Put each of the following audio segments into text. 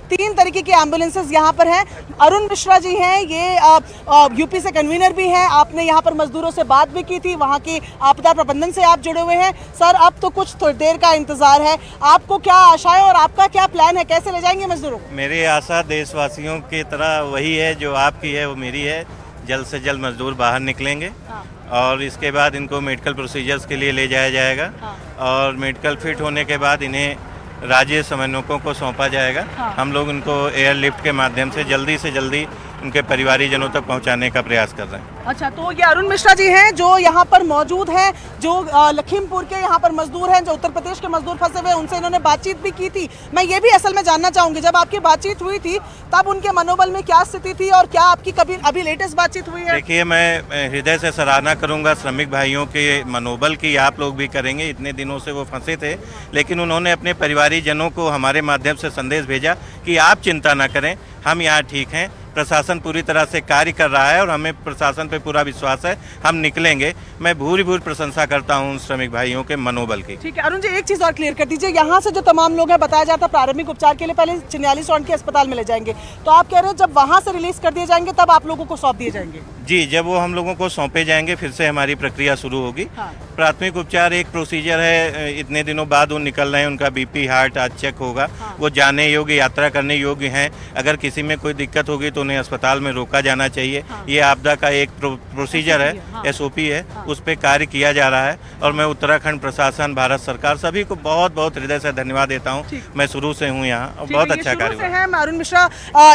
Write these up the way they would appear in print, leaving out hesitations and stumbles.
3 तरीके की एम्बुलेंसेज यहाँ पर हैं। अरुण मिश्रा जी हैं, ये यूपी से कन्वीनर भी हैं। आपने यहाँ पर मजदूरों से बात भी की थी, वहाँ की आपदा प्रबंधन से आप जुड़े हुए हैं। सर, अब तो कुछ थोड़ी देर का इंतजार है, आपको क्या आशाएं और आपका क्या प्लान है, कैसे ले जाएंगे मजदूरों को? मेरी आशा देशवासियों की तरह वही है जो आपकी है, वो मेरी है। जल्द से जल्द मजदूर बाहर निकलेंगे और इसके बाद इनको मेडिकल प्रोसीजर्स के लिए ले जाया जाएगा और मेडिकल फिट होने के बाद इन्हें राज्य समन्वयकों को सौंपा जाएगा। हम लोग इनको एयरलिफ्ट के माध्यम से जल्दी उनके परिवारीजनों तक पहुंचाने का प्रयास कर रहे हैं। अच्छा, तो ये अरुण मिश्रा जी हैं जो यहाँ पर मौजूद हैं, जो लखीमपुर के यहाँ पर मजदूर हैं, जो उत्तर प्रदेश के मजदूर फंसे हुए हैं, उनसे इन्होंने बातचीत भी की थी। मैं ये भी असल में जानना चाहूंगी, जब आपकी बातचीत हुई थी तब उनके मनोबल में क्या स्थिति थी और क्या आपकी कभी अभी लेटेस्ट बातचीत हुई है? देखिए, मैं हृदय से सराहना करूंगा श्रमिक भाइयों के मनोबल की, आप लोग भी करेंगे। इतने दिनों से वो फंसे थे, लेकिन उन्होंने अपने परिवारीजनों को हमारे माध्यम से संदेश भेजा कि आप चिंता न करें, हम यहाँ ठीक हैं। प्रशासन पूरी तरह से कार्य कर रहा है और हमें प्रशासन पे पूरा विश्वास है, हम निकलेंगे। मैं भूरी प्रशंसा करता हूं श्रमिक भाइयों के मनोबल की। ठीक है अरुण जी, एक चीज और क्लियर कर दीजिए, यहाँ से जो तमाम लोग हैं, बताया जाता है प्रारंभिक उपचार के लिए पहले 44 राउंड के अस्पताल में ले जाएंगे, तो आप कह रहे हैं जब वहाँ से रिलीज कर दिए जाएंगे तब आप लोगों को सौंप दिए जाएंगे? जी, जब वो हम लोगों को सौंपे जाएंगे फिर से हमारी प्रक्रिया शुरू होगी। प्राथमिक उपचार एक प्रोसीजर है, इतने दिनों बाद वो निकल रहे हैं, उनका बीपी हार्ट आज चेक होगा, वो जाने योग्य, यात्रा करने योग्य हैं। अगर किसी में कोई दिक्कत होगी तो उन्हें अस्पताल में रोका जाना चाहिए। ये आपदा का एक प्रोसीजर है, SOP है, उस पर कार्य किया जा रहा है और मैं उत्तराखंड प्रशासन, भारत सरकार सभी को बहुत हृदय से धन्यवाद देता हूँ। मैं शुरू से हूँ यहाँ और बहुत अच्छा कार्य हुआ है। अरुण मिश्रा,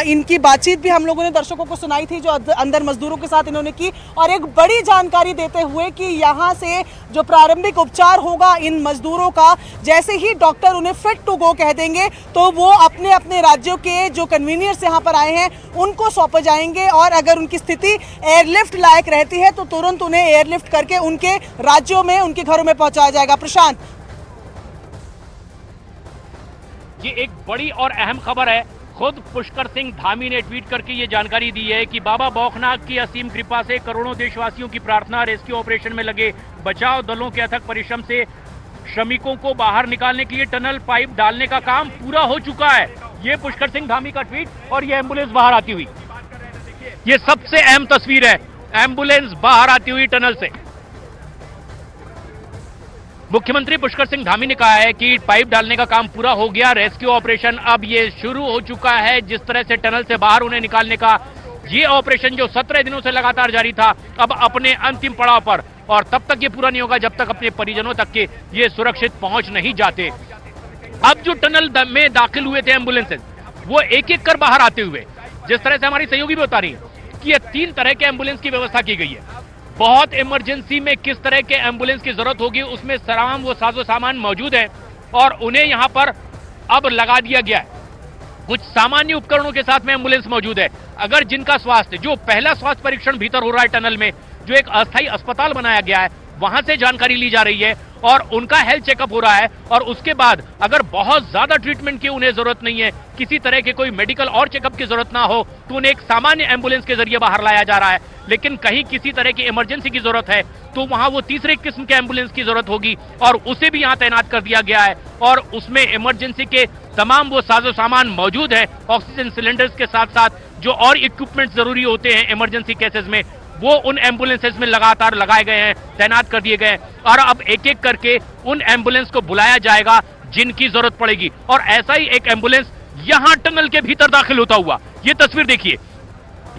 इनकी बातचीत भी हम लोगों ने दर्शकों को सुनाई थी जो अंदर मजदूरों के साथ इन्होंने की, और एक बड़ी जानकारी देते हुए कि यहाँ से जो प्रारंभिक उपचार होगा इन मजदूरों का, जैसे ही डॉक्टर उन्हें फिट टू गो कह देंगे तो वो अपने अपने राज्यों के जो कन्वीनियर्स यहाँ पर आए हैं उनको सौंपे जाएंगे, और अगर उनकी स्थिति एयरलिफ्ट लायक रहती है तो तुरंत उन्हें एयरलिफ्ट करके उनके राज्यों में, उनके घरों में पहुंचाया जाएगा। प्रशांत, ये एक बड़ी और अहम खबर है। खुद पुष्कर सिंह धामी ने ट्वीट करके ये जानकारी दी है कि बाबा बौखनाग की असीम कृपा से करोड़ों देशवासियों की प्रार्थना, रेस्क्यू ऑपरेशन में लगे बचाव दलों के अथक परिश्रम से श्रमिकों को बाहर निकालने के लिए टनल पाइप डालने का काम पूरा हो चुका है। ये पुष्कर सिंह धामी का ट्वीट और ये एम्बुलेंस बाहर आती हुई, ये सबसे अहम तस्वीर है, एम्बुलेंस बाहर आती हुई टनल से। मुख्यमंत्री पुष्कर सिंह धामी ने कहा है कि पाइप डालने का काम पूरा हो गया, रेस्क्यू ऑपरेशन अब ये शुरू हो चुका है। जिस तरह से टनल से बाहर उन्हें निकालने का ये ऑपरेशन जो 17 दिनों से लगातार जारी था, अब अपने अंतिम पड़ाव पर, और तब तक ये पूरा नहीं होगा जब तक अपने परिजनों तक के ये सुरक्षित पहुंच नहीं जाते। अब जो टनल में दाखिल हुए थे एम्बुलेंसेज, वो एक एक कर बाहर आते हुए, जिस तरह से हमारी सहयोगी भी बता रही है कि ये 3 तरह के एम्बुलेंस की व्यवस्था की गई है। बहुत इमरजेंसी में किस तरह के एम्बुलेंस की जरूरत होगी उसमें तमाम वो साजो सामान मौजूद है और उन्हें यहां पर अब लगा दिया गया है। कुछ सामान्य उपकरणों के साथ में एम्बुलेंस मौजूद है। अगर जिनका स्वास्थ्य, जो पहला स्वास्थ्य परीक्षण भीतर हो रहा है टनल में, जो एक अस्थायी अस्पताल बनाया गया है, वहां से जानकारी ली जा रही है और उनका हेल्थ चेकअप हो रहा है, और उसके बाद अगर बहुत ज्यादा ट्रीटमेंट की उन्हें जरूरत नहीं है, किसी तरह के कोई मेडिकल और चेकअप की जरूरत ना हो, तो उन्हें एक सामान्य एम्बुलेंस के जरिए बाहर लाया जा रहा है। लेकिन कहीं किसी तरह की इमरजेंसी की जरूरत है तो वहां वो तीसरे किस्म के एम्बुलेंस की जरूरत होगी और उसे भी यहां तैनात कर दिया गया है, और उसमें इमरजेंसी के तमाम वो साजो सामान मौजूद है। ऑक्सीजन सिलेंडर्स के साथ साथ जो और इक्विपमेंट जरूरी होते हैं इमरजेंसी केसेस में, वो उन एम्बुलेंसेज में लगातार लगाए गए हैं, तैनात कर दिए गए हैं, और अब एक एक करके उन एम्बुलेंस को बुलाया जाएगा जिनकी जरूरत पड़ेगी। और ऐसा ही एक एम्बुलेंस यहां टनल के भीतर दाखिल होता हुआ, ये तस्वीर देखिए,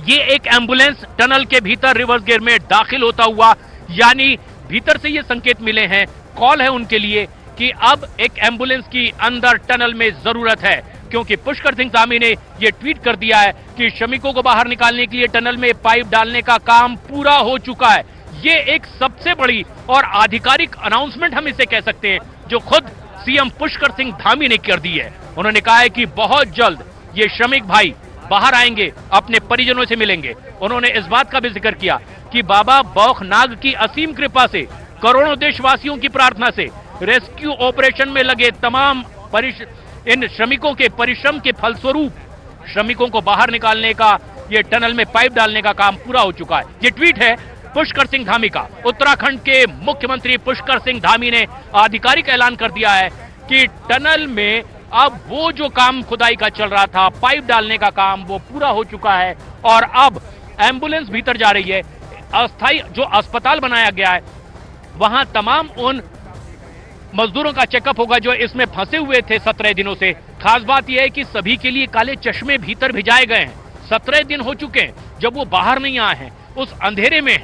ये एक एम्बुलेंस टनल के भीतर रिवर्स गियर में दाखिल होता हुआ, यानी भीतर से ये संकेत मिले हैं, कॉल है उनके लिए कि अब एक एम्बुलेंस की अंदर टनल में जरूरत है, क्योंकि पुष्कर सिंह धामी ने यह ट्वीट कर दिया है कि श्रमिकों को बाहर निकालने के लिए टनल में पाइप डालने का काम पूरा हो चुका है। ये एक सबसे बड़ी और आधिकारिक अनाउंसमेंट हम इसे कह सकते हैं जो खुद सीएम पुष्कर सिंह धामी ने कर दी है। उन्होंने कहा है कि बहुत जल्द ये श्रमिक भाई बाहर आएंगे, अपने परिजनों से मिलेंगे। उन्होंने इस बात का भी जिक्र किया कि बाबा बौखनाग की असीम कृपा से, करोड़ों देशवासियों की प्रार्थना से, रेस्क्यू ऑपरेशन में लगे तमाम इन श्रमिकों के परिश्रम के फलस्वरूप श्रमिकों को बाहर निकालने का, ये टनल में पाइप डालने का काम पूरा हो चुका है। ये ट्वीट है पुष्कर सिंह धामी का। उत्तराखंड के मुख्यमंत्री पुष्कर सिंह धामी ने आधिकारिक ऐलान कर दिया है कि टनल में अब वो जो काम खुदाई का चल रहा था, पाइप डालने का काम, वो पूरा हो चुका है और अब एम्बुलेंस भीतर जा रही है। अस्थायी जो अस्पताल बनाया गया है वहां तमाम उन मजदूरों का चेकअप होगा जो इसमें फंसे हुए थे 17 दिनों से। खास बात यह है कि सभी के लिए काले चश्मे भीतर भिजाए गए हैं। 17 दिन हो चुके हैं जब वो बाहर नहीं आए हैं। उस अंधेरे में